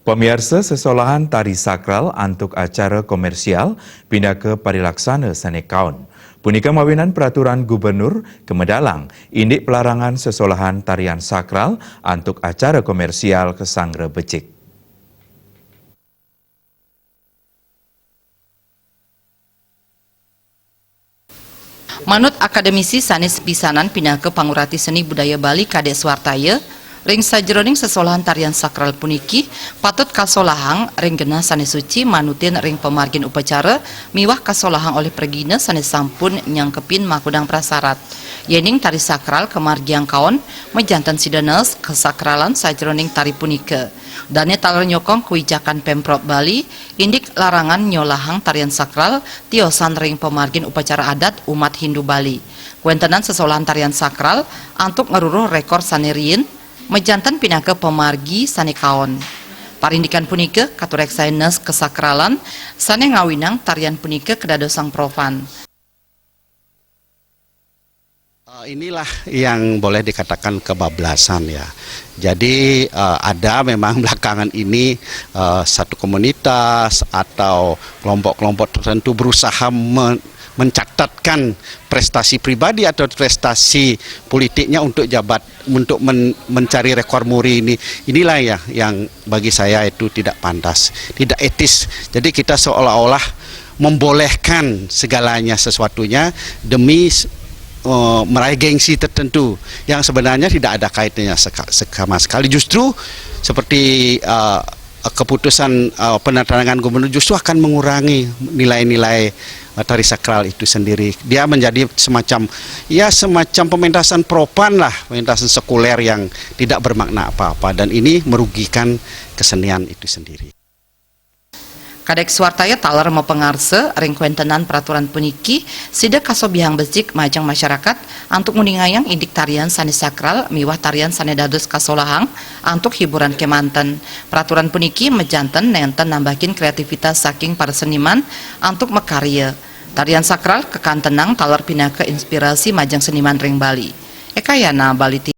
Pemirsa, sesolahan tari sakral untuk acara komersial pindah ke parilaksana Sanekaun. Punika mawinan peraturan gubernur Kemedalang, indik pelarangan sesolahan tarian sakral untuk acara komersial ke Sangre Becik. Manut akademisi sanes pisanan pindah ke Pangurati Seni Budaya Bali Kadek Swartaya, ring sajroning sesolahan tarian sakral puniki patut kasolahang ring genah sanes suci manutin ring pemargin upacara miwah kasolahang oleh pergina sanes sampun nyangkepin makudang prasarat yening tari sakral kemargiang kaon mejantan sidanes kesakralan sajroning tari punika dane taler nyokong kewijakan Pemprov Bali indik larangan nyolahang tarian sakral tiosan ring pemargin upacara adat umat Hindu Bali kuentenan sesolahan tarian sakral antuk ngeruruh rekor sanerien mejantan pindah ke pemargi Sanekaun. Parindikan punika katurek sanes kesakralan sane ngawinang tarian punika kedadosang profan. Inilah yang boleh dikatakan kebablasan ya. Jadi ada memang belakangan ini satu komunitas atau kelompok-kelompok tertentu berusaha mencatatkan prestasi pribadi atau prestasi politiknya untuk mencari rekor muri ini. Inilah ya yang bagi saya itu tidak pantas, tidak etis. Jadi kita seolah-olah membolehkan segalanya sesuatunya demi meraih gengsi tertentu yang sebenarnya tidak ada kaitannya sama sekali. Justru seperti keputusan penandatanganan gubernur justru akan mengurangi nilai-nilai tari sakral itu sendiri. Dia menjadi semacam pementasan profan lah, pementasan sekuler yang tidak bermakna apa-apa dan ini merugikan kesenian itu sendiri. Kadek Swartaya taler mepengarse ring kuentenan peraturan puniki sida kasobihang becik majang masyarakat antuk nguningayang indik tarian sanes sakral miwah tarian sane dados kasolahang antuk hiburan kemanten. Peraturan puniki mejanten nenten nambahin kreativitas saking para seniman antuk mekarya. Tarian sakral kekantenang taler pindah ke inspirasi majang seniman ring Bali. Ekayana Bali.